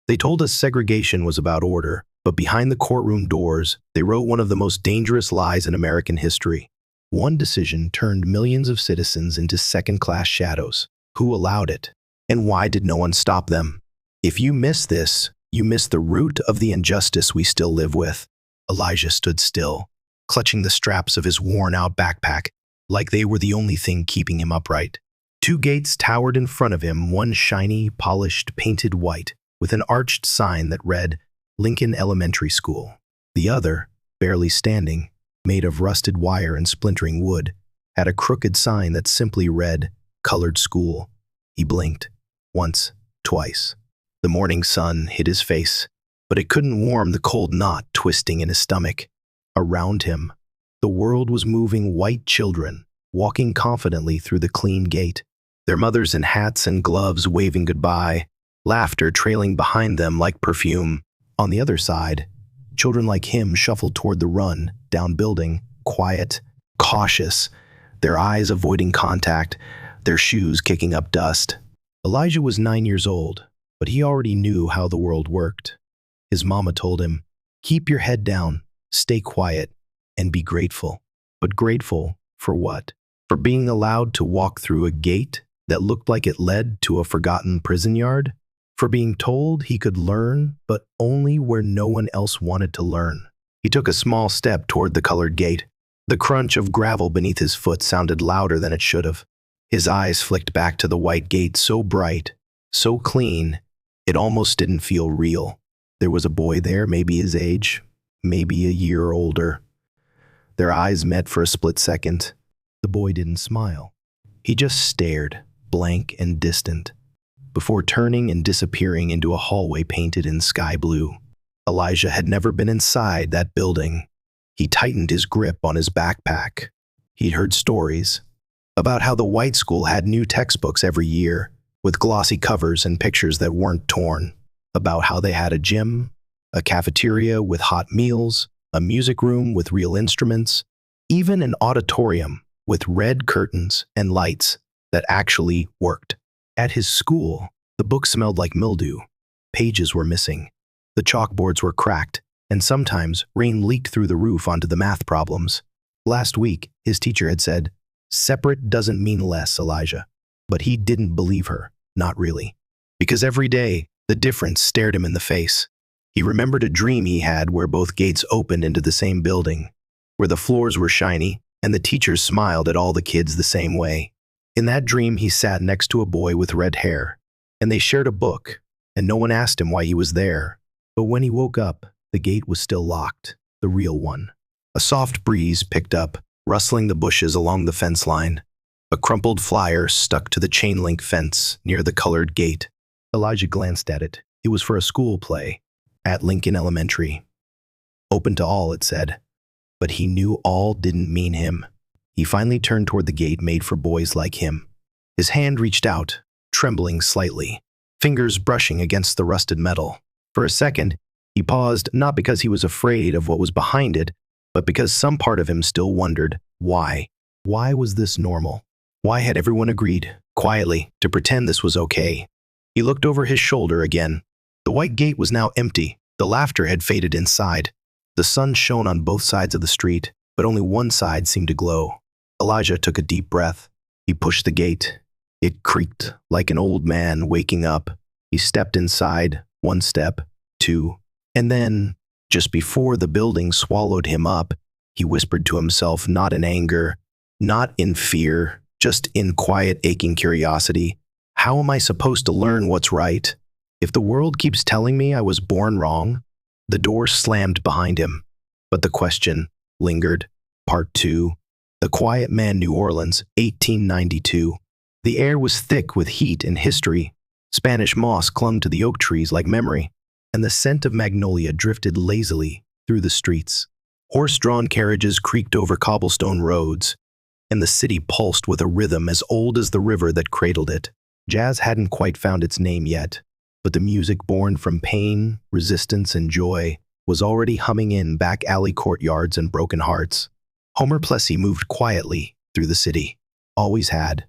They told us segregation was about order, but behind the courtroom doors, they wrote one of the most dangerous lies in American history. One decision turned millions of citizens into second-class shadows. Who allowed it? And why did no one stop them? If you miss this, you miss the root of the injustice we still live with. Elijah stood still, clutching the straps of his worn-out backpack, like they were the only thing keeping him upright. Two gates towered in front of him, one shiny, polished, painted white, with an arched sign that read, Lincoln Elementary School. The other, barely standing, made of rusted wire and splintering wood, had a crooked sign that simply read, Colored School. He blinked. Once, twice. The morning sun hit his face, but it couldn't warm the cold knot twisting in his stomach. Around him, the world was moving white children, walking confidently through the clean gate, their mothers in hats and gloves waving goodbye, laughter trailing behind them like perfume. On the other side, children like him shuffled toward the run, down building, quiet, cautious, their eyes avoiding contact, their shoes kicking up dust. Elijah was 9 years old, but he already knew how the world worked. His mama told him, keep your head down, stay quiet, and be grateful. But grateful for what? For being allowed to walk through a gate that looked like it led to a forgotten prison yard? For being told he could learn, but only where no one else wanted to learn. He took a small step toward the colored gate. The crunch of gravel beneath his foot sounded louder than it should have. His eyes flicked back to the white gate, so bright, so clean, it almost didn't feel real. There was a boy there, maybe his age, maybe a year older. Their eyes met for a split second. The boy didn't smile. He just stared, blank and distant, before turning and disappearing into a hallway painted in sky blue. Elijah had never been inside that building. He tightened his grip on his backpack. He'd heard stories about how the white school had new textbooks every year, with glossy covers and pictures that weren't torn, about how they had a gym, a cafeteria with hot meals, a music room with real instruments, even an auditorium with red curtains and lights that actually worked. At his school, the books smelled like mildew, pages were missing, the chalkboards were cracked, and sometimes rain leaked through the roof onto the math problems. Last week, his teacher had said, separate doesn't mean less, Elijah. But he didn't believe her, not really. Because every day, the difference stared him in the face. He remembered a dream he had where both gates opened into the same building, where the floors were shiny and the teachers smiled at all the kids the same way. In that dream, he sat next to a boy with red hair, and they shared a book, and no one asked him why he was there. But when he woke up, the gate was still locked, the real one. A soft breeze picked up, rustling the bushes along the fence line. A crumpled flyer stuck to the chain-link fence near the colored gate. Elijah glanced at it. It was for a school play at Lincoln Elementary. Open to all, it said. But he knew all didn't mean him. He finally turned toward the gate made for boys like him. His hand reached out, trembling slightly, fingers brushing against the rusted metal. For a second, he paused, not because he was afraid of what was behind it, but because some part of him still wondered, why? Why was this normal? Why had everyone agreed, quietly, to pretend this was okay? He looked over his shoulder again. The white gate was now empty. The laughter had faded inside. The sun shone on both sides of the street, but only one side seemed to glow. Elijah took a deep breath. He pushed the gate. It creaked like an old man waking up. He stepped inside, one step, two, and then, just before the building swallowed him up, he whispered to himself, not in anger, not in fear, just in quiet, aching curiosity. How am I supposed to learn what's right? If the world keeps telling me I was born wrong? The door slammed behind him, but the question lingered. Part 2. The Quiet Man, New Orleans, 1892. The air was thick with heat and history. Spanish moss clung to the oak trees like memory, and the scent of magnolia drifted lazily through the streets. Horse-drawn carriages creaked over cobblestone roads, and the city pulsed with a rhythm as old as the river that cradled it. Jazz hadn't quite found its name yet, but the music born from pain, resistance, and joy was already humming in back alley courtyards and broken hearts. Homer Plessy moved quietly through the city. Always had.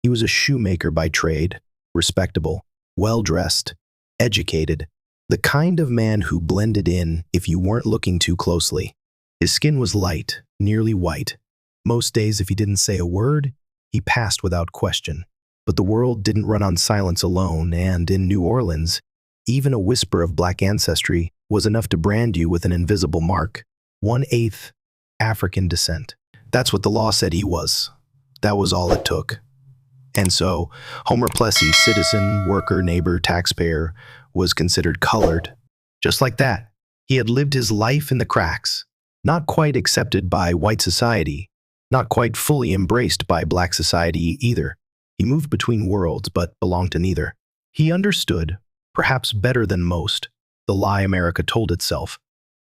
He was a shoemaker by trade, respectable, well-dressed, educated, The kind of man who blended in if you weren't looking too closely. His skin was light, nearly white. Most days, if he didn't say a word, he passed without question. But the world didn't run on silence alone, and in New Orleans, even a whisper of black ancestry was enough to brand you with an invisible mark. 1/8 African descent. That's what the law said he was. That was all it took. And so, Homer Plessy, citizen, worker, neighbor, taxpayer, was considered colored. Just like that, he had lived his life in the cracks, not quite accepted by white society, not quite fully embraced by black society either. He moved between worlds, but belonged to neither. He understood, perhaps better than most, the lie America told itself,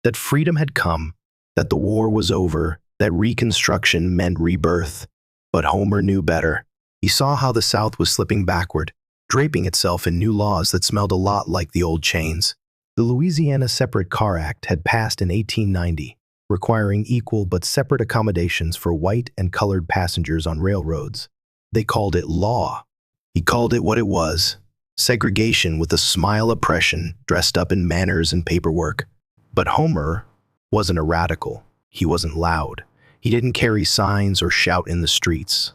that freedom had come, that the war was over, that Reconstruction meant rebirth. But Homer knew better. He saw how the South was slipping backward, draping itself in new laws that smelled a lot like the old chains. The Louisiana Separate Car Act had passed in 1890, requiring equal but separate accommodations for white and colored passengers on railroads. They called it law. He called it what it was: segregation with a smile oppression dressed up in manners and paperwork. But Homer wasn't a radical. He wasn't loud. He didn't carry signs or shout in the streets.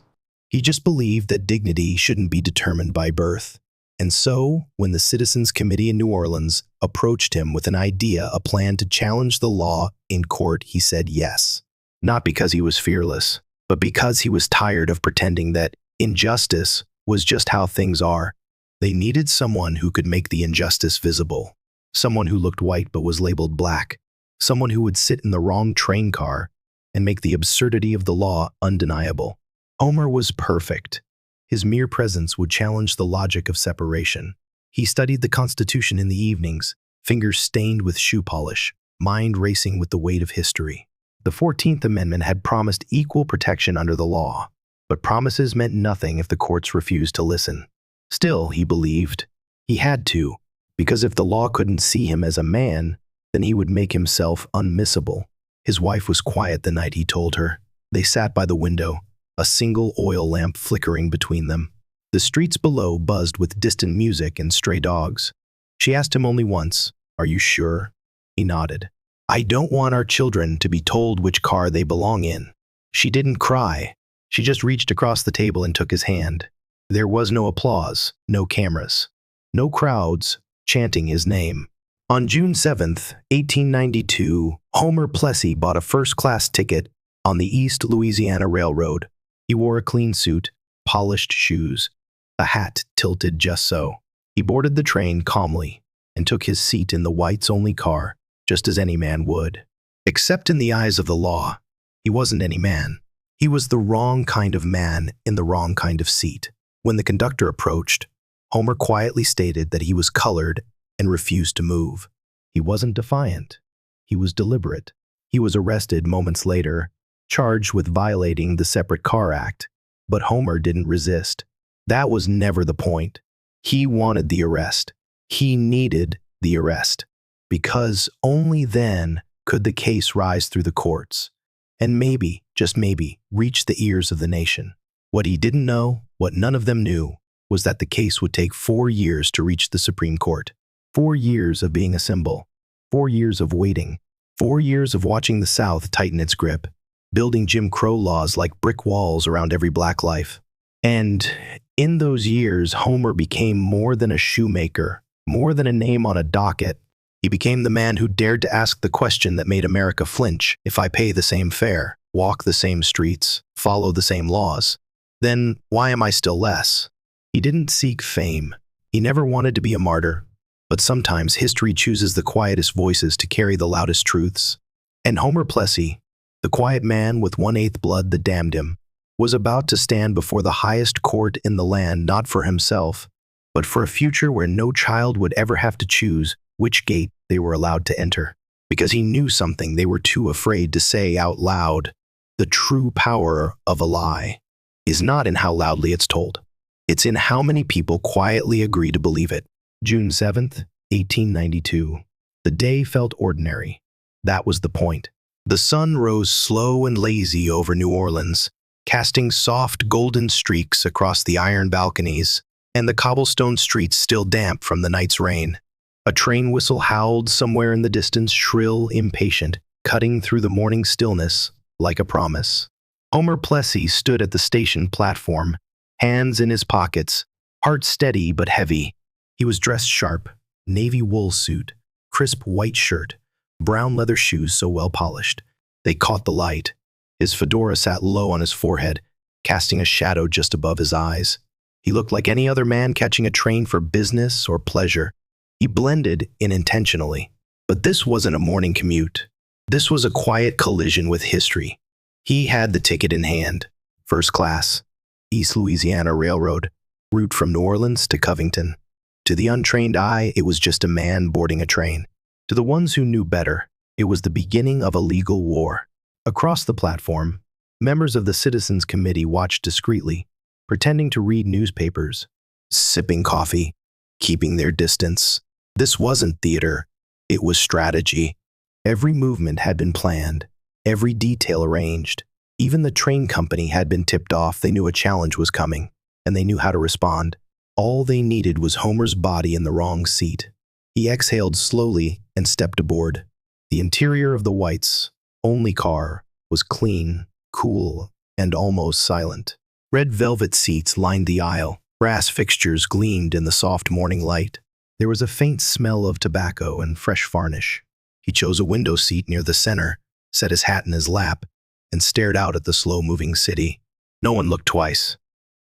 He just believed that dignity shouldn't be determined by birth. And so, when the Citizens Committee in New Orleans approached him with an idea, a plan to challenge the law in court, he said yes. Not because he was fearless, but because he was tired of pretending that injustice was just how things are. They needed someone who could make the injustice visible, someone who looked white but was labeled black, someone who would sit in the wrong train car and make the absurdity of the law undeniable. Homer was perfect. His mere presence would challenge the logic of separation. He studied the Constitution in the evenings, fingers stained with shoe polish, mind racing with the weight of history. The 14th Amendment had promised equal protection under the law, but promises meant nothing if the courts refused to listen. Still, he believed, he had to, because if the law couldn't see him as a man, then he would make himself unmissable. His wife was quiet the night he told her. They sat by the window, a single oil lamp flickering between them. The streets below buzzed with distant music and stray dogs. She asked him only once, "Are you sure?" He nodded. "I don't want our children to be told which car they belong in." She didn't cry. She just reached across the table and took his hand. There was no applause, no cameras, no crowds chanting his name. On June 7th, 1892, Homer Plessy bought a first-class ticket on the East Louisiana Railroad. He wore a clean suit, polished shoes, a hat tilted just so. He boarded the train calmly and took his seat in the whites-only car, just as any man would. Except in the eyes of the law, he wasn't any man. He was the wrong kind of man in the wrong kind of seat. When the conductor approached, Homer quietly stated that he was colored and refused to move. He wasn't defiant. He was deliberate. He was arrested moments later, charged with violating the Separate Car Act. But Homer didn't resist. That was never the point. He wanted the arrest. He needed the arrest. Because only then could the case rise through the courts, and maybe, just maybe, reach the ears of the nation. What he didn't know, what none of them knew, was that the case would take 4 years to reach the Supreme Court. 4 years of being a symbol. 4 years of waiting. 4 years of watching the South tighten its grip, building Jim Crow laws like brick walls around every black life. And in those years, Homer became more than a shoemaker, more than a name on a docket. He became the man who dared to ask the question that made America flinch: if I pay the same fare, walk the same streets, follow the same laws, then why am I still less? He didn't seek fame. He never wanted to be a martyr. But sometimes history chooses the quietest voices to carry the loudest truths. And Homer Plessy, the quiet man with 1/8 blood that damned him, was about to stand before the highest court in the land, not for himself, but for a future where no child would ever have to choose which gate they were allowed to enter, because he knew something they were too afraid to say out loud. The true power of a lie is not in how loudly it's told. It's in how many people quietly agree to believe it. June 7th, 1892. The day felt ordinary. That was the point. The sun rose slow and lazy over New Orleans, casting soft golden streaks across the iron balconies and the cobblestone streets still damp from the night's rain. A train whistle howled somewhere in the distance, shrill, impatient, cutting through the morning stillness like a promise. Homer Plessy stood at the station platform, hands in his pockets, heart steady but heavy. He was dressed sharp, navy wool suit, crisp white shirt, brown leather shoes so well polished. They caught the light. His fedora sat low on his forehead, casting a shadow just above his eyes. He looked like any other man catching a train for business or pleasure. He blended in intentionally. But this wasn't a morning commute. This was a quiet collision with history. He had the ticket in hand. First class, East Louisiana Railroad, route from New Orleans to Covington. To the untrained eye, it was just a man boarding a train. To the ones who knew better, it was the beginning of a legal war. Across the platform, members of the Citizens Committee watched discreetly, pretending to read newspapers, sipping coffee, keeping their distance. This wasn't theater, it was strategy. Every movement had been planned, every detail arranged. Even the train company had been tipped off. They knew a challenge was coming, and they knew how to respond. All they needed was Homer's body in the wrong seat. He exhaled slowly and stepped aboard. The interior of the Whites' only car was clean, cool, and almost silent. Red velvet seats lined the aisle. Brass fixtures gleamed in the soft morning light. There was a faint smell of tobacco and fresh varnish. He chose a window seat near the center, set his hat in his lap, and stared out at the slow-moving city. No one looked twice.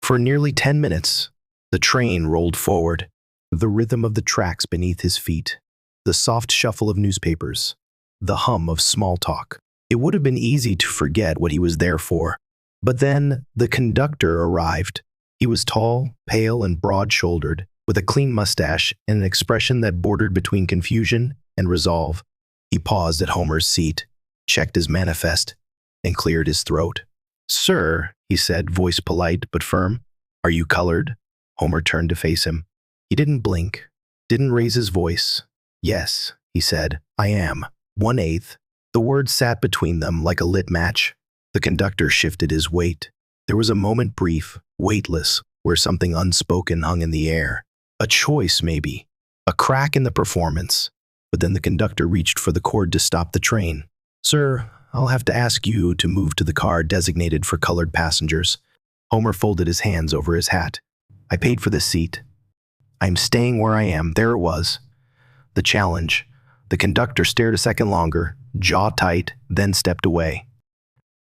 For nearly 10 minutes, the train rolled forward, the rhythm of the tracks beneath his feet, the soft shuffle of newspapers, the hum of small talk. It would have been easy to forget what he was there for. But then the conductor arrived. He was tall, pale, and broad-shouldered, with a clean mustache and an expression that bordered between confusion and resolve. He paused at Homer's seat, checked his manifest, and cleared his throat. "Sir," he said, voice polite but firm, "are you colored?" Homer turned to face him. He didn't blink, didn't raise his voice. "Yes," he said, "I am. 1/8." The words sat between them like a lit match. The conductor shifted his weight. There was a moment brief, weightless, where something unspoken hung in the air. A choice, maybe. A crack in the performance. But then the conductor reached for the cord to stop the train. "Sir, I'll have to ask you to move to the car designated for colored passengers." Homer folded his hands over his hat. "I paid for this seat. I'm staying where I am." There it was. The challenge. The conductor stared a second longer, jaw tight, then stepped away.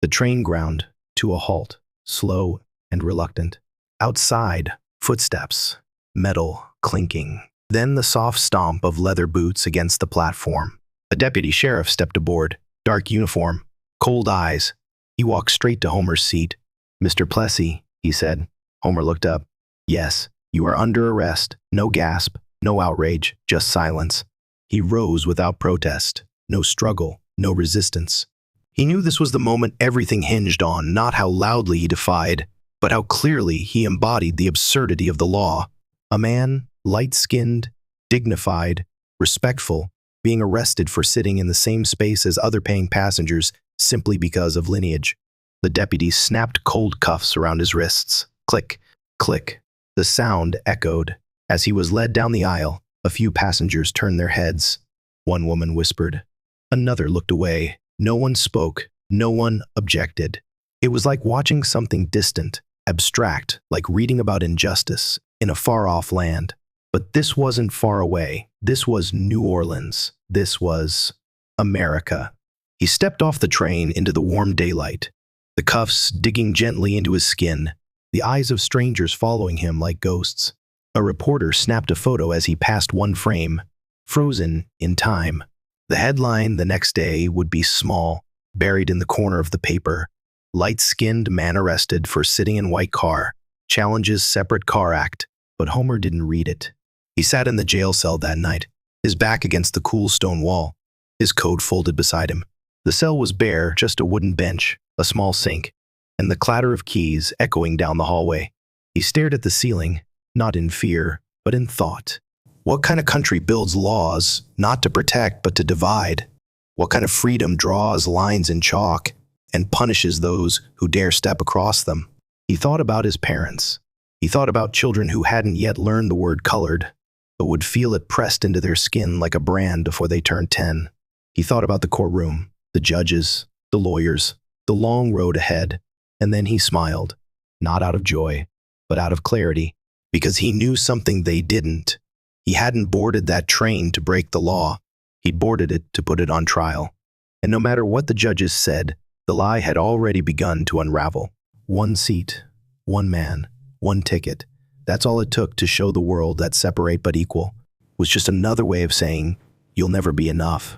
The train ground to a halt, slow and reluctant. Outside, footsteps, metal clinking. Then the soft stomp of leather boots against the platform. A deputy sheriff stepped aboard, dark uniform, cold eyes. He walked straight to Homer's seat. "Mr. Plessy," he said. Homer looked up. "Yes, you are under arrest." No gasp, no outrage, just silence. He rose without protest. No struggle, no resistance. He knew this was the moment everything hinged on, not how loudly he defied, but how clearly he embodied the absurdity of the law. A man, light-skinned, dignified, respectful, being arrested for sitting in the same space as other paying passengers simply because of lineage. The deputy snapped cold cuffs around his wrists. Click, click. The sound echoed. As he was led down the aisle, a few passengers turned their heads. One woman whispered. Another looked away. No one spoke. No one objected. It was like watching something distant, abstract, like reading about injustice in a far-off land. But this wasn't far away. This was New Orleans. This was America. He stepped off the train into the warm daylight, the cuffs digging gently into his skin, the eyes of strangers following him like ghosts. A reporter snapped a photo as he passed one frame, frozen in time. The headline the next day would be small, buried in the corner of the paper. Light-skinned man arrested for sitting in white car, challenges separate car act. But Homer didn't read it. He sat in the jail cell that night, his back against the cool stone wall, his coat folded beside him. The cell was bare, just a wooden bench, a small sink, and the clatter of keys echoing down the hallway. He stared at the ceiling, not in fear, but in thought. What kind of country builds laws, not to protect, but to divide? What kind of freedom draws lines in chalk and punishes those who dare step across them? He thought about his parents. He thought about children who hadn't yet learned the word colored. but would feel it pressed into their skin like a brand before they turned 10. He thought about the courtroom, the judges, the lawyers, the long road ahead, and then he smiled, not out of joy, but out of clarity, because he knew something they didn't. He hadn't boarded that train to break the law. He'd boarded it to put it on trial. And no matter what the judges said, the lie had already begun to unravel. One seat, one man, one ticket. That's all it took to show the world that separate but equal was just another way of saying, you'll never be enough.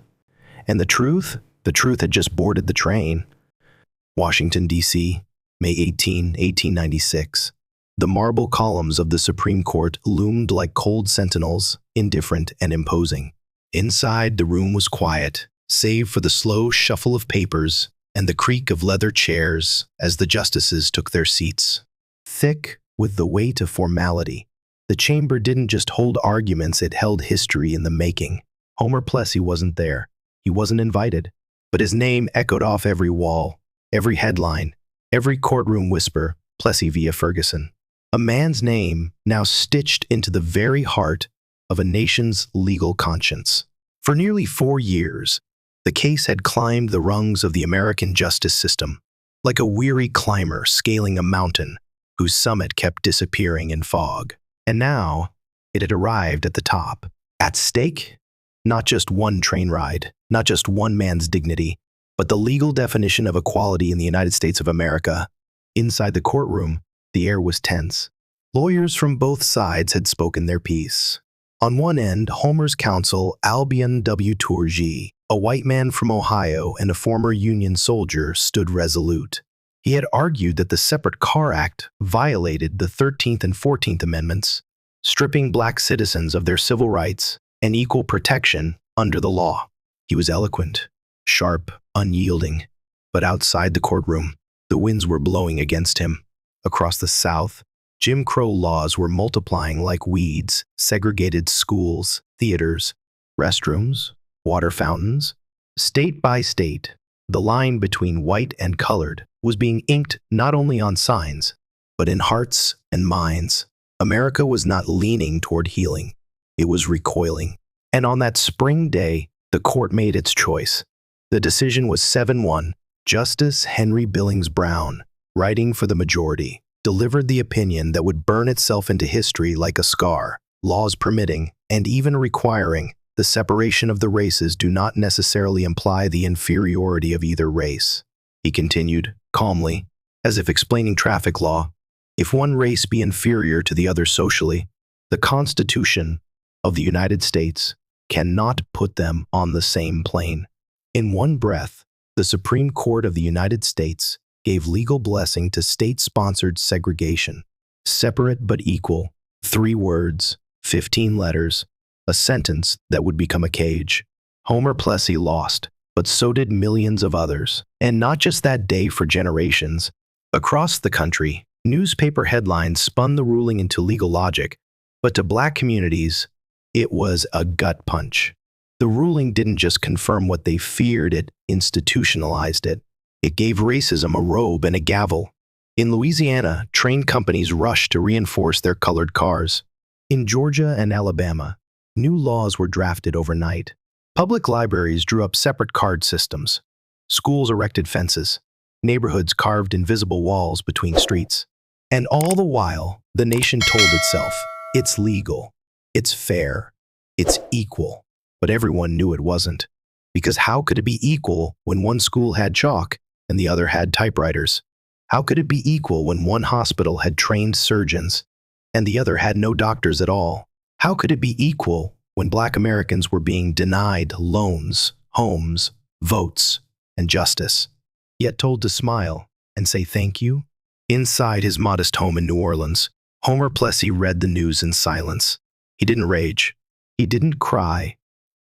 And the truth had just boarded the train. Washington, D.C., May 18, 1896. The marble columns of the Supreme Court loomed like cold sentinels, indifferent and imposing. Inside, the room was quiet, save for the slow shuffle of papers and the creak of leather chairs as the justices took their seats. Thick with the weight of formality, the chamber didn't just hold arguments, it held history in the making. Homer Plessy wasn't there. He wasn't invited, but his name echoed off every wall, every headline, every courtroom whisper, Plessy via Ferguson. A man's name now stitched into the very heart of a nation's legal conscience. For nearly 4 years, the case had climbed the rungs of the American justice system, like a weary climber scaling a mountain whose summit kept disappearing in fog. And now, it had arrived at the top. At stake, not just one train ride, not just one man's dignity, but the legal definition of equality in the United States of America. Inside the courtroom, the air was tense. Lawyers from both sides had spoken their piece. On one end, Homer's counsel, Albion W. Tourgy, a white man from Ohio and a former Union soldier, stood resolute. He had argued that the Separate Car Act violated the 13th and 14th Amendments, stripping black citizens of their civil rights and equal protection under the law. He was eloquent, sharp, unyielding, but outside the courtroom, the winds were blowing against him. Across the South, Jim Crow laws were multiplying like weeds, segregated schools, theaters, restrooms, water fountains. State by state, the line between white and colored was being inked not only on signs, but in hearts and minds. America was not leaning toward healing. It was recoiling. And on that spring day, the court made its choice. The decision was 7-1. Justice Henry Billings Brown, writing for the majority, delivered the opinion that would burn itself into history like a scar. Laws permitting, and even requiring, the separation of the races do not necessarily imply the inferiority of either race. He continued, calmly, as if explaining traffic law. If one race be inferior to the other socially, the Constitution of the United States cannot put them on the same plane. In one breath, the Supreme Court of the United States gave legal blessing to state-sponsored segregation. Separate but equal, 3 words, 15 letters, a sentence that would become a cage. Homer Plessy lost, but so did millions of others. And not just that day, for generations. Across the country, newspaper headlines spun the ruling into legal logic, but to black communities, it was a gut punch. The ruling didn't just confirm what they feared, it institutionalized it. It gave racism a robe and a gavel. In Louisiana, train companies rushed to reinforce their colored cars. In Georgia and Alabama, new laws were drafted overnight. Public libraries drew up separate card systems. Schools erected fences. Neighborhoods carved invisible walls between streets. And all the while, the nation told itself, it's legal, it's fair, it's equal. But everyone knew it wasn't. Because how could it be equal when one school had chalk and the other had typewriters? How could it be equal when one hospital had trained surgeons and the other had no doctors at all? How could it be equal when Black Americans were being denied loans, homes, votes, and justice, yet told to smile and say thank you? Inside his modest home in New Orleans, Homer Plessy read the news in silence. He didn't rage. He didn't cry.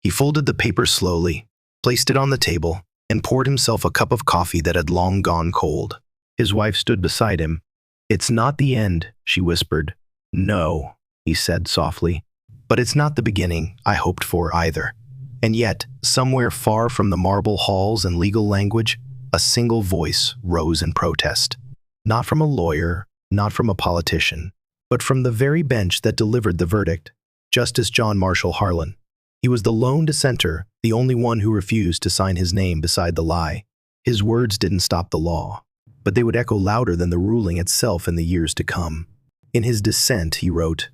He folded the paper slowly, placed it on the table, and poured himself a cup of coffee that had long gone cold. His wife stood beside him. "It's not the end," she whispered. "No," he said softly. "But it's not the beginning I hoped for either." And yet, somewhere far from the marble halls and legal language, a single voice rose in protest. Not from a lawyer, not from a politician, but from the very bench that delivered the verdict. Justice John Marshall Harlan. He was the lone dissenter, the only one who refused to sign his name beside the lie. His words didn't stop the law, but they would echo louder than the ruling itself in the years to come. In his dissent, he wrote,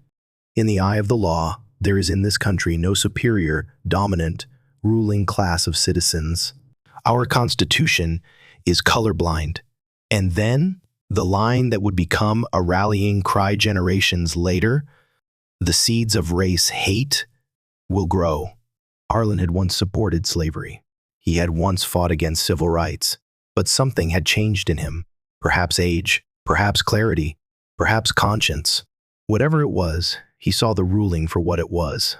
"In the eye of the law, there is in this country no superior, dominant, ruling class of citizens. Our Constitution is colorblind." And then, the line that would become a rallying cry generations later, "The seeds of race hate will grow." Harlan had once supported slavery. He had once fought against civil rights, but something had changed in him. Perhaps age, perhaps clarity, perhaps conscience. Whatever it was, he saw the ruling for what it was: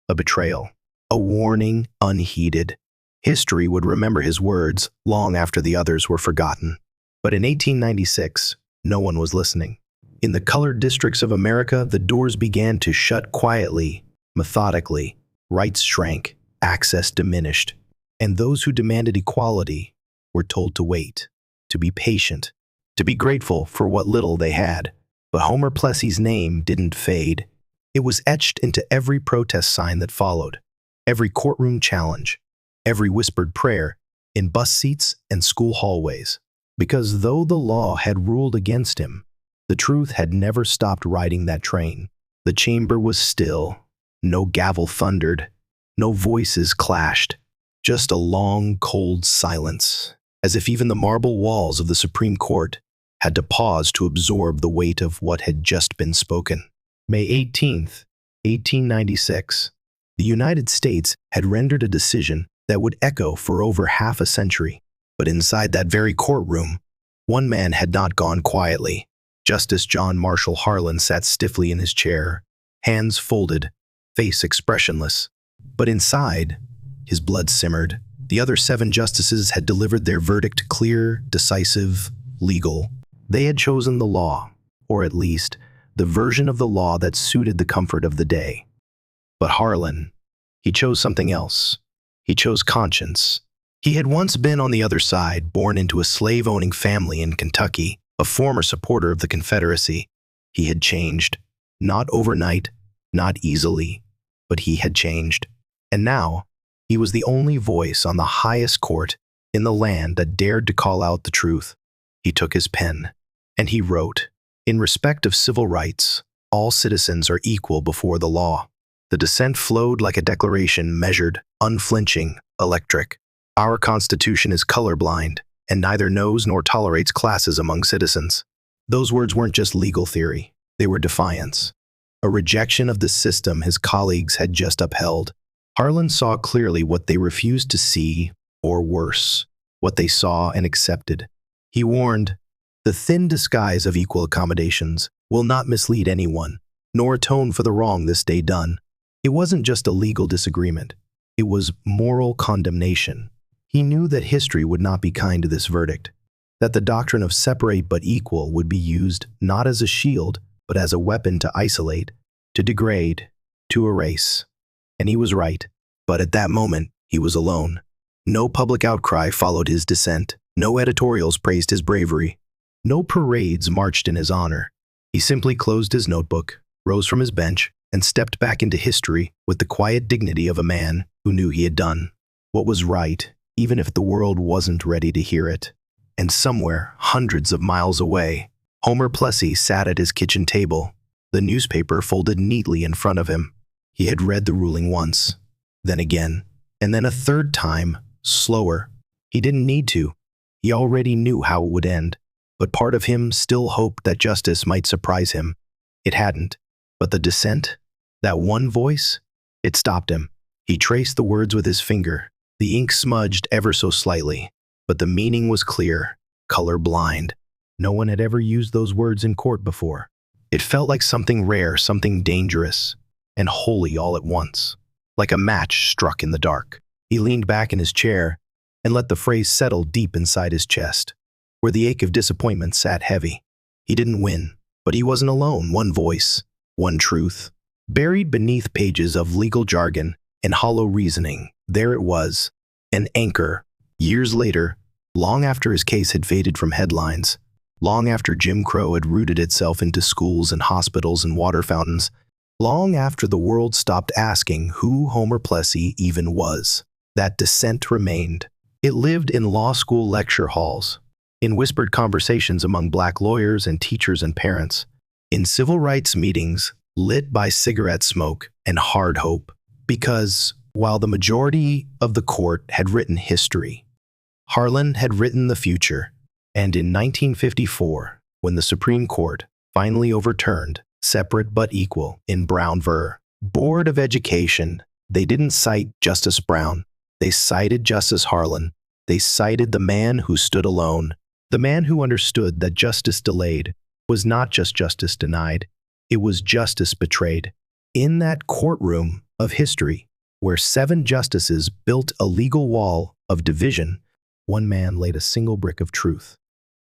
a betrayal, a warning unheeded. History would remember his words long after the others were forgotten. But in 1896, no one was listening. In the colored districts of America, the doors began to shut quietly, methodically. Rights shrank, access diminished, and those who demanded equality were told to wait, to be patient, to be grateful for what little they had. But Homer Plessy's name didn't fade. It was etched into every protest sign that followed, every courtroom challenge, every whispered prayer in bus seats and school hallways. Because though the law had ruled against him, the truth had never stopped riding that train. The chamber was still. No gavel thundered. No voices clashed. Just a long, cold silence, as if even the marble walls of the Supreme Court had to pause to absorb the weight of what had just been spoken. May 18th, 1896. The United States had rendered a decision that would echo for over half a century. But inside that very courtroom, one man had not gone quietly. Justice John Marshall Harlan sat stiffly in his chair, hands folded, face expressionless. But inside, his blood simmered. The other 7 justices had delivered their verdict clear, decisive, legal. They had chosen the law, or at least the version of the law that suited the comfort of the day. But Harlan, he chose something else. He chose conscience. He had once been on the other side, born into a slave-owning family in Kentucky, a former supporter of the Confederacy. He had changed. Not overnight, not easily, but he had changed. And now, he was the only voice on the highest court in the land that dared to call out the truth. He took his pen, and he wrote, "In respect of civil rights, all citizens are equal before the law." The dissent flowed like a declaration, measured, unflinching, electric. Our Constitution is colorblind, and neither knows nor tolerates classes among citizens. Those words weren't just legal theory. They were defiance, a rejection of the system his colleagues had just upheld. Harlan saw clearly what they refused to see, or worse, what they saw and accepted. He warned, "The thin disguise of equal accommodations will not mislead anyone, nor atone for the wrong this day done." It wasn't just a legal disagreement. It was moral condemnation. He knew that history would not be kind to this verdict, that the doctrine of separate but equal would be used not as a shield, but as a weapon to isolate, to degrade, to erase. And he was right. But at that moment, he was alone. No public outcry followed his dissent. No editorials praised his bravery. No parades marched in his honor. He simply closed his notebook, rose from his bench, and stepped back into history with the quiet dignity of a man who knew he had done what was right, even if the world wasn't ready to hear it. And somewhere, hundreds of miles away, Homer Plessy sat at his kitchen table, the newspaper folded neatly in front of him. He had read the ruling once, then again, and then a third time, slower. He didn't need to. He already knew how it would end. But part of him still hoped that justice might surprise him. It hadn't. But the dissent, that one voice, it stopped him. He traced the words with his finger. The ink smudged ever so slightly, but the meaning was clear, color-blind. No one had ever used those words in court before. It felt like something rare, something dangerous, and holy all at once, like a match struck in the dark. He leaned back in his chair and let the phrase settle deep inside his chest, where the ache of disappointment sat heavy. He didn't win, but he wasn't alone. One voice, one truth. Buried beneath pages of legal jargon and hollow reasoning, there it was, an anchor. Years later, long after his case had faded from headlines, long after Jim Crow had rooted itself into schools and hospitals and water fountains, long after the world stopped asking who Homer Plessy even was. That dissent remained. It lived in law school lecture halls, in whispered conversations among black lawyers and teachers and parents, in civil rights meetings lit by cigarette smoke and hard hope. Because while the majority of the court had written history, Harlan had written the future. And in 1954, when the Supreme Court finally overturned Separate but Equal in Brown v. Board of Education, they didn't cite Justice Brown. They cited Justice Harlan. They cited the man who stood alone, the man who understood that justice delayed was not just justice denied, it was justice betrayed. In that courtroom of history, where 7 justices built a legal wall of division, one man laid a single brick of truth.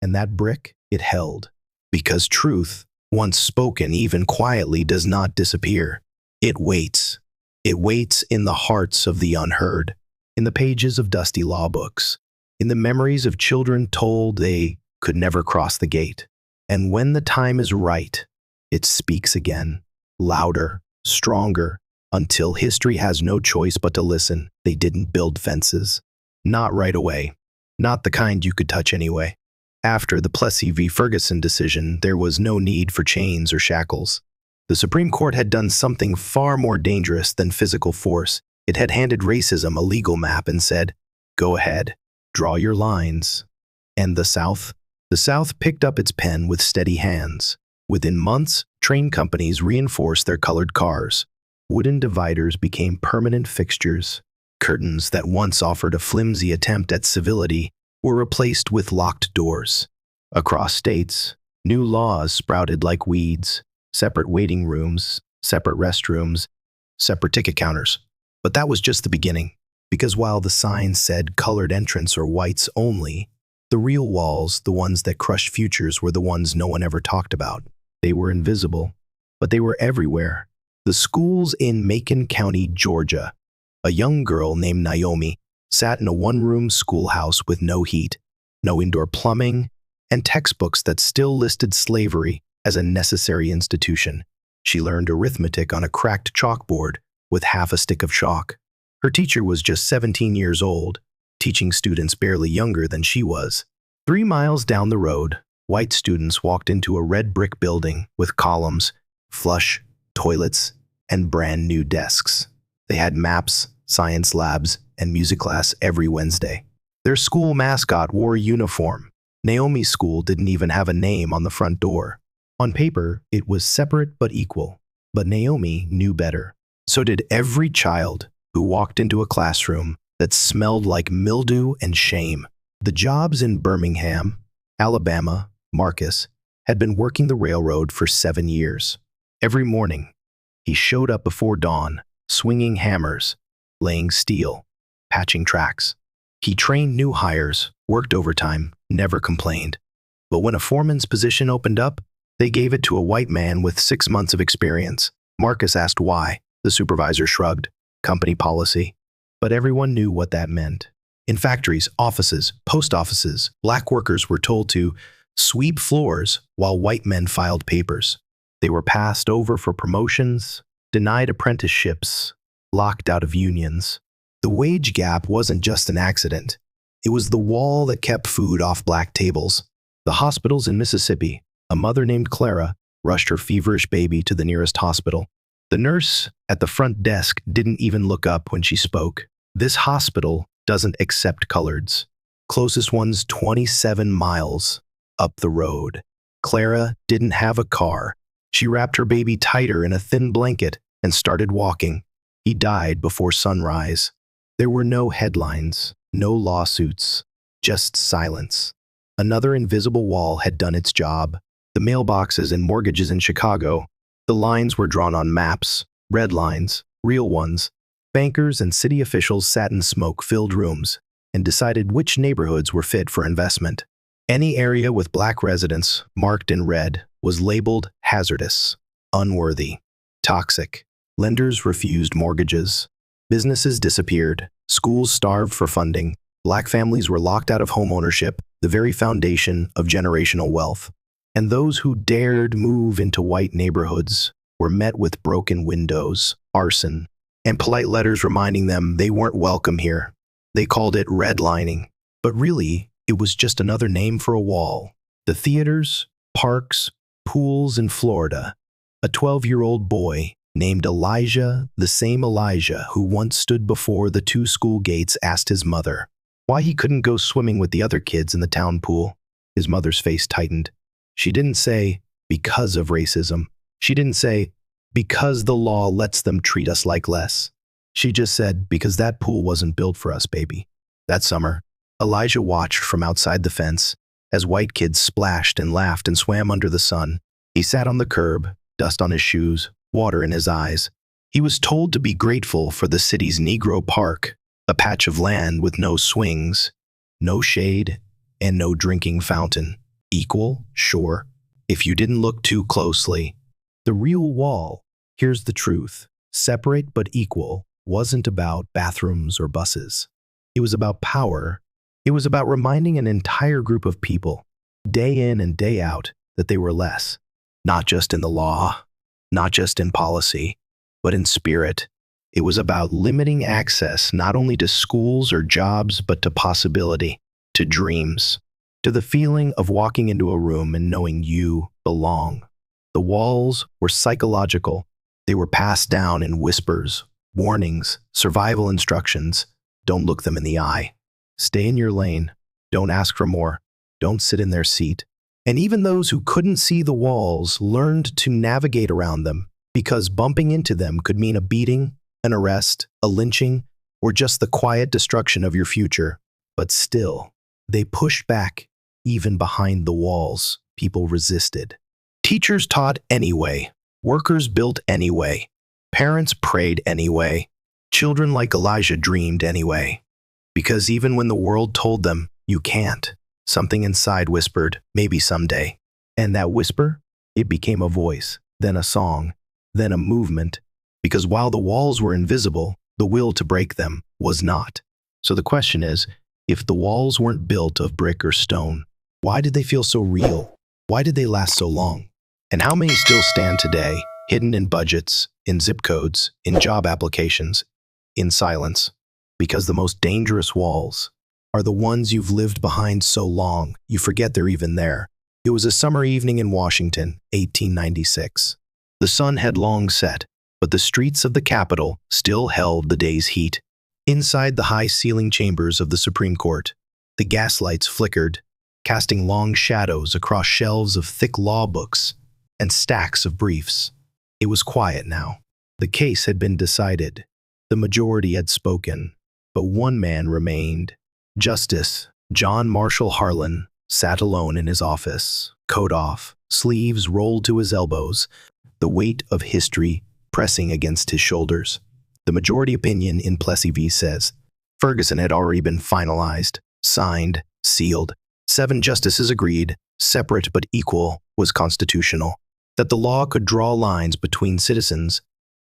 And that brick it held. Because truth, once spoken even quietly, does not disappear. It waits. It waits in the hearts of the unheard, in the pages of dusty law books, in the memories of children told they could never cross the gate. And when the time is right, it speaks again, louder, stronger, until history has no choice but to listen. They didn't build fences. Not right away. Not the kind you could touch anyway. After the Plessy v. Ferguson decision, there was no need for chains or shackles. The Supreme Court had done something far more dangerous than physical force. It had handed racism a legal map and said, "Go ahead, draw your lines." And the South? The South picked up its pen with steady hands. Within months, train companies reinforced their colored cars. Wooden dividers became permanent fixtures. Curtains that once offered a flimsy attempt at civility were replaced with locked doors. Across states, new laws sprouted like weeds. Separate waiting rooms, separate restrooms, separate ticket counters. But that was just the beginning, because while the signs said colored entrance or whites only, the real walls, the ones that crushed futures, were the ones no one ever talked about. They were invisible, but they were everywhere. The schools in Macon County, Georgia. A young girl named Naomi sat in a one-room schoolhouse with no heat, no indoor plumbing, and textbooks that still listed slavery as a necessary institution. She learned arithmetic on a cracked chalkboard with half a stick of chalk. Her teacher was just 17 years old, teaching students barely younger than she was. 3 miles down the road, white students walked into a red brick building with columns, flush toilets, and brand new desks. They had maps, science labs, and music class every Wednesday. Their school mascot wore a uniform. Naomi's school didn't even have a name on the front door. On paper, it was separate but equal. But Naomi knew better. So did every child who walked into a classroom that smelled like mildew and shame. The jobs in Birmingham, Alabama, Marcus, had been working the railroad for 7 years. Every morning, he showed up before dawn, swinging hammers, laying steel, patching tracks. He trained new hires, worked overtime, never complained. But when a foreman's position opened up, they gave it to a white man with 6 months of experience. Marcus asked why. The supervisor shrugged. Company policy. But everyone knew what that meant. In factories, offices, post offices, black workers were told to sweep floors while white men filed papers. They were passed over for promotions, denied apprenticeships, locked out of unions. The wage gap wasn't just an accident. It was the wall that kept food off black tables. The hospitals in Mississippi, a mother named Clara rushed her feverish baby to the nearest hospital. The nurse at the front desk didn't even look up when she spoke. This hospital doesn't accept coloreds. Closest one's 27 miles up the road. Clara didn't have a car. She wrapped her baby tighter in a thin blanket and started walking. He died before sunrise. There were no headlines, no lawsuits, just silence. Another invisible wall had done its job. The mailboxes and mortgages in Chicago. The lines were drawn on maps, red lines, real ones. Bankers and city officials sat in smoke-filled rooms and decided which neighborhoods were fit for investment. Any area with black residents, marked in red, was labeled hazardous, unworthy, toxic. Lenders refused mortgages. Businesses disappeared. Schools starved for funding. Black families were locked out of home ownership, the very foundation of generational wealth. And those who dared move into white neighborhoods were met with broken windows, arson, and polite letters reminding them they weren't welcome here. They called it redlining, but really, it was just another name for a wall. The theaters, parks, pools in Florida. A 12-year-old boy named Elijah, the same Elijah who once stood before the 2 school gates, asked his mother why he couldn't go swimming with the other kids in the town pool. His mother's face tightened. She didn't say, because of racism. She didn't say, because the law lets them treat us like less. She just said, because that pool wasn't built for us, baby. That summer, Elijah watched from outside the fence as white kids splashed and laughed and swam under the sun. He sat on the curb, dust on his shoes, water in his eyes. He was told to be grateful for the city's Negro Park, a patch of land with no swings, no shade, and no drinking fountain. Equal, sure, if you didn't look too closely. The real wall, here's the truth, separate but equal, wasn't about bathrooms or buses. It was about power. It was about reminding an entire group of people, day in and day out, that they were less. Not just in the law, not just in policy, but in spirit. It was about limiting access not only to schools or jobs, but to possibility, to dreams, to the feeling of walking into a room and knowing you belong. The walls were psychological. They were passed down in whispers, warnings, survival instructions. Don't look them in the eye. Stay in your lane. Don't ask for more. Don't sit in their seat. And even those who couldn't see the walls learned to navigate around them, because bumping into them could mean a beating, an arrest, a lynching, or just the quiet destruction of your future. But still, they pushed back. Even behind the walls, people resisted. Teachers taught anyway. Workers built anyway. Parents prayed anyway. Children like Elijah dreamed anyway. Because even when the world told them, you can't, something inside whispered, maybe someday. And that whisper, it became a voice, then a song, then a movement. Because while the walls were invisible, the will to break them was not. So the question is, if the walls weren't built of brick or stone, why did they feel so real? Why did they last so long? And how many still stand today, hidden in budgets, in zip codes, in job applications, in silence? Because the most dangerous walls are the ones you've lived behind so long, you forget they're even there. It was a summer evening in Washington, 1896. The sun had long set, but the streets of the Capitol still held the day's heat. Inside the high-ceiling chambers of the Supreme Court, the gaslights flickered, casting long shadows across shelves of thick law books and stacks of briefs. It was quiet now. The case had been decided. The majority had spoken, but one man remained. Justice John Marshall Harlan sat alone in his office, coat off, sleeves rolled to his elbows, the weight of history pressing against his shoulders. The majority opinion in Plessy v. says Ferguson had already been finalized, signed, sealed. 7 justices agreed, separate but equal was constitutional, that the law could draw lines between citizens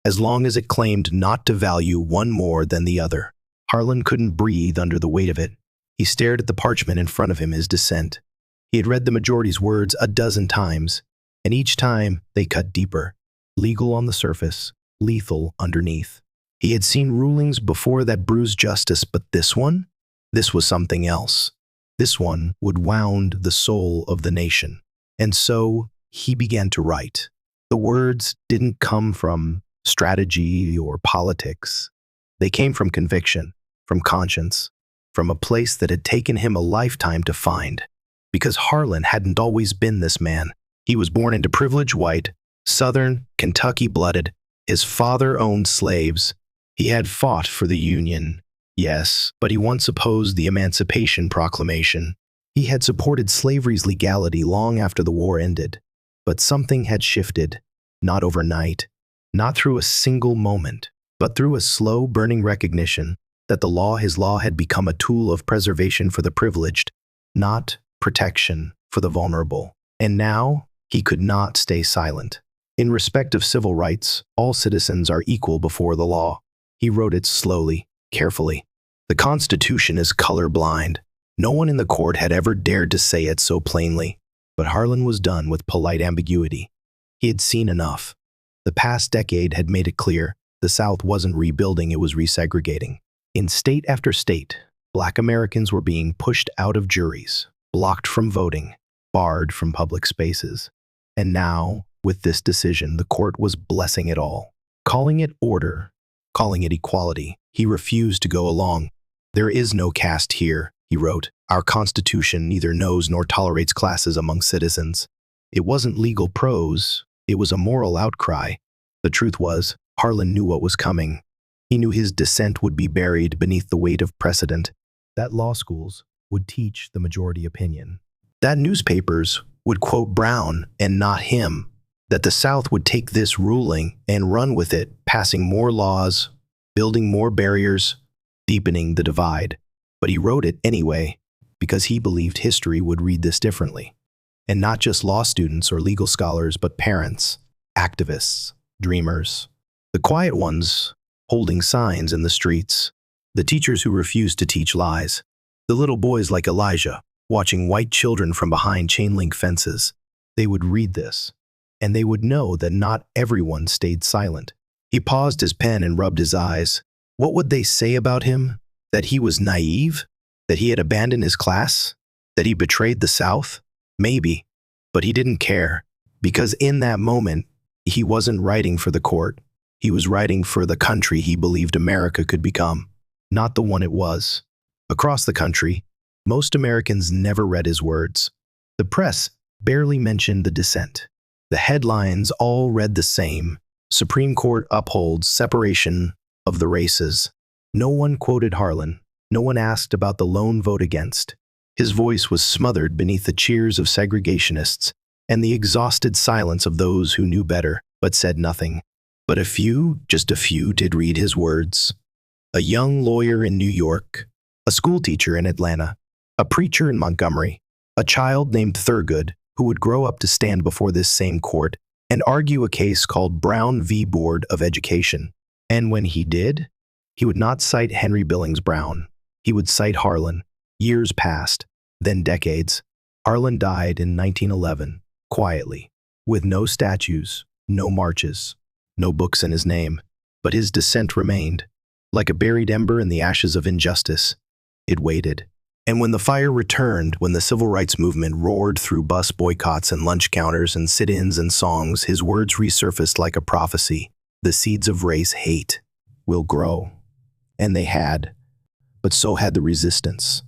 as long as it claimed not to value one more than the other. Harlan couldn't breathe under the weight of it. He stared at the parchment in front of him, his dissent. He had read the majority's words a dozen times, and each time they cut deeper. Legal on the surface, lethal underneath. He had seen rulings before that bruised justice, but this one? This was something else. This one would wound the soul of the nation. And so he began to write. The words didn't come from strategy or politics. They came from conviction, from conscience, from a place that had taken him a lifetime to find. Because Harlan hadn't always been this man. He was born into privileged white, Southern, Kentucky-blooded. His father owned slaves. He had fought for the Union. Yes, but he once opposed the Emancipation Proclamation. He had supported slavery's legality long after the war ended. But something had shifted, not overnight, not through a single moment, but through a slow, burning recognition that his law had become a tool of preservation for the privileged, not protection for the vulnerable. And now, he could not stay silent. In respect of civil rights, all citizens are equal before the law. He wrote it slowly, carefully. The Constitution is colorblind. No one in the court had ever dared to say it so plainly. But Harlan was done with polite ambiguity. He had seen enough. The past decade had made it clear the South wasn't rebuilding, it was resegregating. In state after state, Black Americans were being pushed out of juries, blocked from voting, barred from public spaces. And now, with this decision, the court was blessing it all, calling it order, calling it equality. He refused to go along. "There is no caste here," he wrote. "Our Constitution neither knows nor tolerates classes among citizens." It wasn't legal prose, it was a moral outcry. The truth was, Harlan knew what was coming. He knew his dissent would be buried beneath the weight of precedent, that law schools would teach the majority opinion, that newspapers would quote Brown and not him, that the South would take this ruling and run with it, passing more laws, building more barriers, deepening the divide. But he wrote it anyway, because he believed history would read this differently. And not just law students or legal scholars, but parents, activists, dreamers, the quiet ones holding signs in the streets, the teachers who refused to teach lies, the little boys like Elijah, watching white children from behind chain-link fences. They would read this, and they would know that not everyone stayed silent. He paused his pen and rubbed his eyes. What would they say about him? That he was naive? That he had abandoned his class? That he betrayed the South? Maybe, but he didn't care, because in that moment, he wasn't writing for the court. He was writing for the country he believed America could become, not the one it was. Across the country, most Americans never read his words. The press barely mentioned the dissent. The headlines all read the same. Supreme Court upholds separation of the races. No one quoted Harlan. No one asked about the lone vote against. His voice was smothered beneath the cheers of segregationists and the exhausted silence of those who knew better but said nothing. But a few, just a few, did read his words. A young lawyer in New York, a schoolteacher in Atlanta, a preacher in Montgomery, a child named Thurgood who would grow up to stand before this same court and argue a case called Brown v. Board of Education. And when he did, he would not cite Henry Billings Brown. He would cite Harlan. Years passed, then decades. Harlan died in 1911, quietly, with no statues, no marches, no books in his name. But his dissent remained, like a buried ember in the ashes of injustice. It waited. And when the fire returned, when the civil rights movement roared through bus boycotts and lunch counters and sit-ins and songs, his words resurfaced like a prophecy. The seeds of race hate will grow. And they had. But so had the resistance.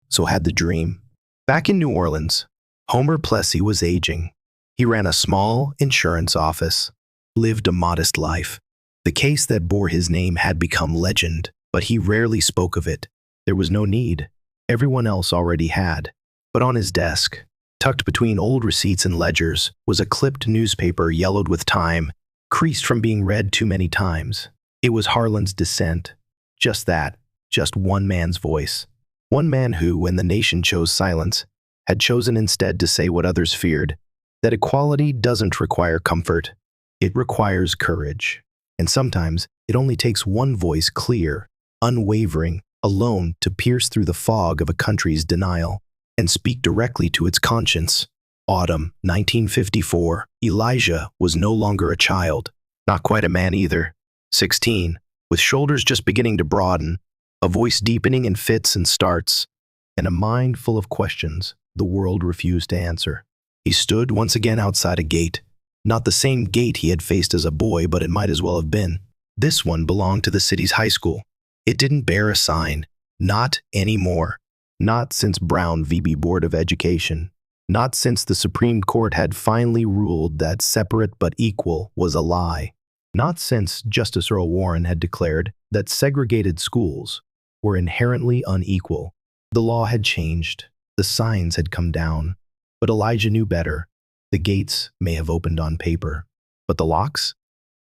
So had the dream. Back in New Orleans, Homer Plessy was aging. He ran a small insurance office, lived a modest life. The case that bore his name had become legend, but he rarely spoke of it. There was no need. Everyone else already had. But on his desk, tucked between old receipts and ledgers, was a clipped newspaper yellowed with time, creased from being read too many times. It was Harlan's dissent. Just that, just one man's voice. One man who, when the nation chose silence, had chosen instead to say what others feared, that equality doesn't require comfort. It requires courage. And sometimes it only takes one voice, clear, unwavering, alone, to pierce through the fog of a country's denial and speak directly to its conscience. Autumn 1954. Elijah was no longer a child, not quite a man either. 16, with shoulders just beginning to broaden, a voice deepening in fits and starts, and a mind full of questions the world refused to answer. He stood once again outside a gate. Not the same gate he had faced as a boy, but it might as well have been. This one belonged to the city's high school. It didn't bear a sign. Not anymore. Not since Brown v. Board of Education. Not since the Supreme Court had finally ruled that separate but equal was a lie. Not since Justice Earl Warren had declared that segregated schools were inherently unequal. The law had changed. The signs had come down. But Elijah knew better. The gates may have opened on paper, but the locks?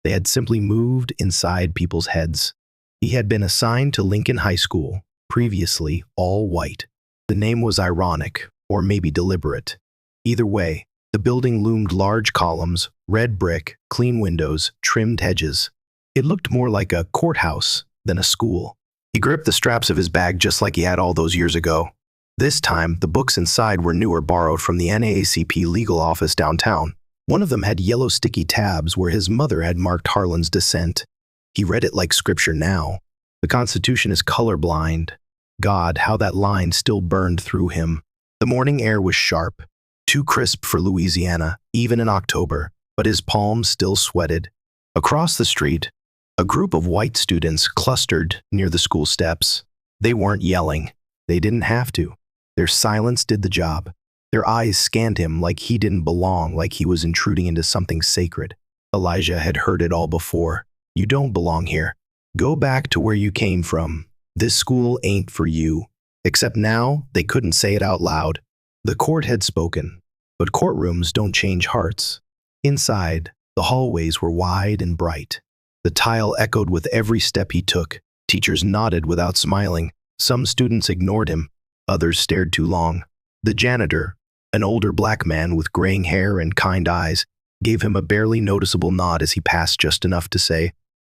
They had simply moved inside people's heads. He had been assigned to Lincoln High School, previously all white. The name was ironic, or maybe deliberate. Either way, the building loomed large columns, red brick, clean windows, trimmed hedges. It looked more like a courthouse than a school. He gripped the straps of his bag just like he had all those years ago. This time, the books inside were new or borrowed from the NAACP legal office downtown. One of them had yellow sticky tabs where his mother had marked Harlan's dissent. He read it like scripture now. The Constitution is colorblind. God, how that line still burned through him. The morning air was sharp, too crisp for Louisiana, even in October, but his palms still sweated. Across the street, a group of white students clustered near the school steps. They weren't yelling. They didn't have to. Their silence did the job. Their eyes scanned him like he didn't belong, like he was intruding into something sacred. Elijah had heard it all before. You don't belong here. Go back to where you came from. This school ain't for you. Except now, they couldn't say it out loud. The court had spoken, but courtrooms don't change hearts. Inside, the hallways were wide and bright. The tile echoed with every step he took. Teachers nodded without smiling. Some students ignored him. Others stared too long. The janitor, an older black man with graying hair and kind eyes, gave him a barely noticeable nod as he passed just enough to say,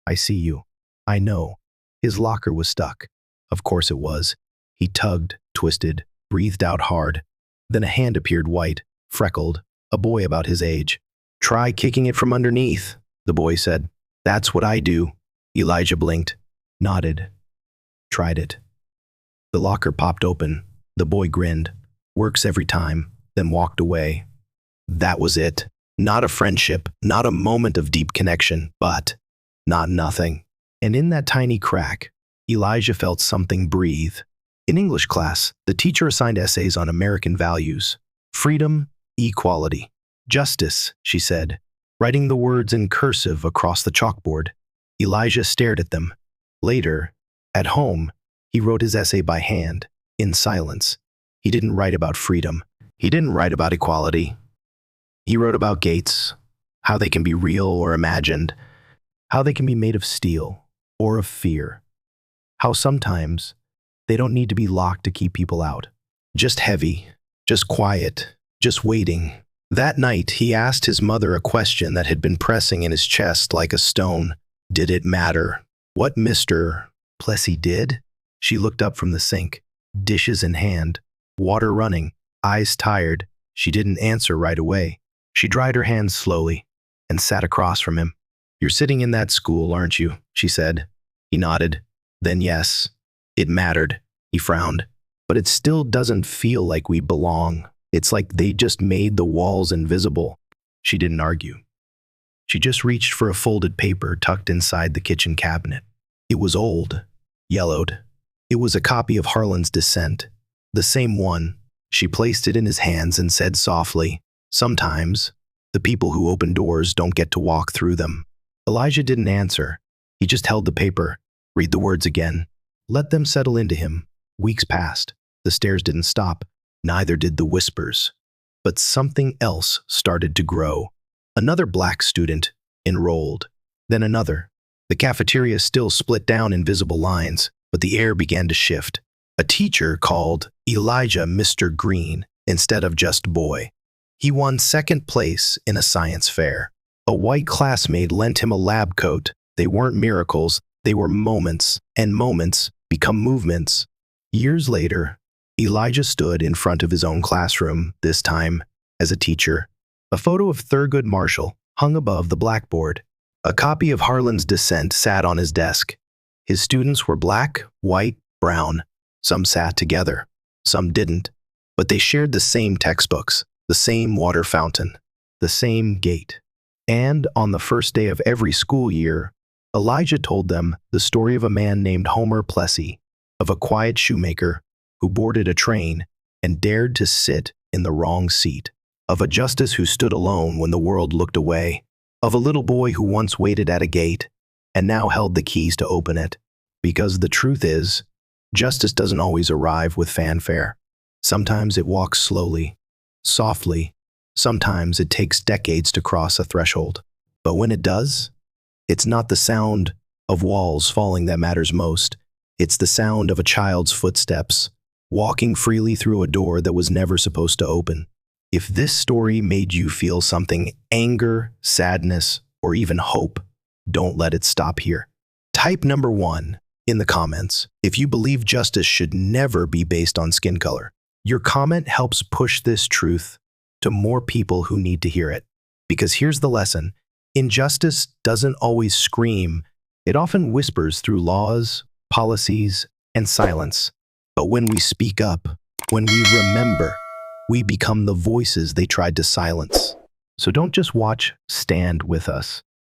I see you. I know. His locker was stuck. Of course it was. He tugged, twisted, breathed out hard. Then a hand appeared white, freckled, a boy about his age. Try kicking it from underneath, the boy said. That's what I do. Elijah blinked, nodded, tried it. The locker popped open. The boy grinned. Works every time, then walked away. That was it. Not a friendship, not a moment of deep connection, but not nothing. And in that tiny crack, Elijah felt something breathe. In English class, the teacher assigned essays on American values. Freedom, equality, justice, she said, writing the words in cursive across the chalkboard. Elijah stared at them. Later, at home, he wrote his essay by hand, in silence. He didn't write about freedom. He didn't write about equality. He wrote about gates, how they can be real or imagined, how they can be made of steel or of fear, how sometimes they don't need to be locked to keep people out. Just heavy, just quiet, just waiting. That night, he asked his mother a question that had been pressing in his chest like a stone. Did it matter what Mr. Plessy did? She looked up from the sink, dishes in hand, water running, eyes tired. She didn't answer right away. She dried her hands slowly and sat across from him. You're sitting in that school, aren't you? She said. He nodded. Then yes. It mattered. He frowned. But it still doesn't feel like we belong. It's like they just made the walls invisible. She didn't argue. She just reached for a folded paper tucked inside the kitchen cabinet. It was old, yellowed. It was a copy of Harlan's dissent. The same one. She placed it in his hands and said softly, sometimes, the people who open doors don't get to walk through them. Elijah didn't answer. He just held the paper, read the words again. Let them settle into him. Weeks passed. The stares didn't stop. Neither did the whispers. But something else started to grow. Another black student enrolled. Then another. The cafeteria still split down in visible lines, but the air began to shift. A teacher called Elijah Mr. Green instead of just boy. He won second place in a science fair. A white classmate lent him a lab coat. They weren't miracles, they were moments, and moments become movements. Years later, Elijah stood in front of his own classroom, this time as a teacher. A photo of Thurgood Marshall hung above the blackboard. A copy of Harlan's dissent sat on his desk. His students were black, white, brown. Some sat together, some didn't, but they shared the same textbooks, the same water fountain, the same gate. And on the first day of every school year, Elijah told them the story of a man named Homer Plessy, of a quiet shoemaker who boarded a train and dared to sit in the wrong seat, of a justice who stood alone when the world looked away, of a little boy who once waited at a gate and now held the keys to open it. Because the truth is, justice doesn't always arrive with fanfare. Sometimes it walks slowly, softly. Sometimes it takes decades to cross a threshold. But when it does, it's not the sound of walls falling that matters most. It's the sound of a child's footsteps, walking freely through a door that was never supposed to open. If this story made you feel something, anger, sadness, or even hope, don't let it stop here. Type number 1 in the comments if you believe justice should never be based on skin color. Your comment helps push this truth to more people who need to hear it. Because here's the lesson. Injustice doesn't always scream. It often whispers through laws, policies, and silence. But when we speak up, when we remember, we become the voices they tried to silence. So don't just watch, stand with us.